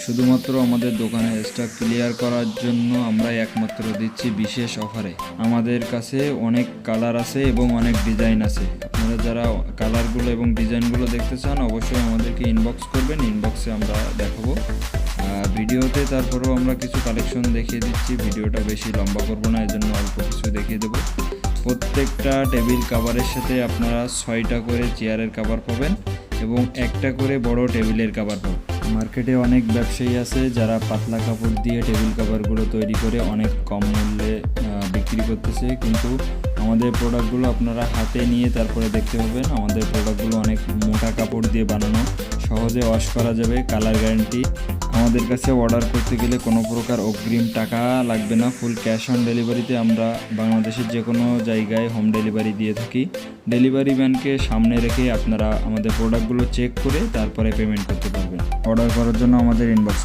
শুধুমাত্র আমাদের দোকানের স্টক ক্লিয়ার করার জন্য আমরা একমাত্র দিচ্ছি বিশেষ অফারে। আমাদের কাছে অনেক কালার আছে এবং অনেক ডিজাইন আছে। আপনারা যারা কালারগুলো এবং ডিজাইনগুলো দেখতে চান অবশ্যই আমাদেরকে ইনবক্স করবেন, ইনবক্সে আমরা দেখাবো ভিডিওতে। তারপরেও আমরা কিছু কালেকশন দেখিয়ে দিচ্ছি, ভিডিওটা বেশি লম্বা করব না, এজন্য অল্প কিছু দেখিয়ে দেবো। প্রত্যেকটা টেবিল কাভারের সাথে আপনারা 6টা করে চেয়ারের কাভার পাবেন এবং একটা করে বড় টেবিলের কাভার পাবেন। মার্কেটে অনেক ব্যবসায়ী আছে যারা পাতলা কাপড় দিয়ে টেবিল কাভারগুলো তৈরি করে অনেক কম মূল্যে বিক্রি করতেছে, কিন্তু আমাদের প্রোডাক্টগুলো আপনারা হাতে নিয়ে তারপরে দেখতে পাবেন। আমাদের প্রোডাক্টগুলো অনেক মোটা কাপড় দিয়ে বানানো, সহজে ওয়াশ করা যাবে, কালার গ্যারান্টি। আমাদের কাছে অর্ডার করতে গেলে কোনো প্রকার অগ্রিম টাকা লাগবে না, ফুল ক্যাশ অন ডেলিভারিতে আমরা বাংলাদেশের যে কোনো জায়গায় হোম ডেলিভারি দিয়ে থাকি। ডেলিভারি ম্যানকে সামনে রেখে আপনারা আমাদের প্রোডাক্টগুলো চেক করে তারপরে পেমেন্ট করতে পারবেন। অর্ডার করার জন্য আমাদের ইনবক্স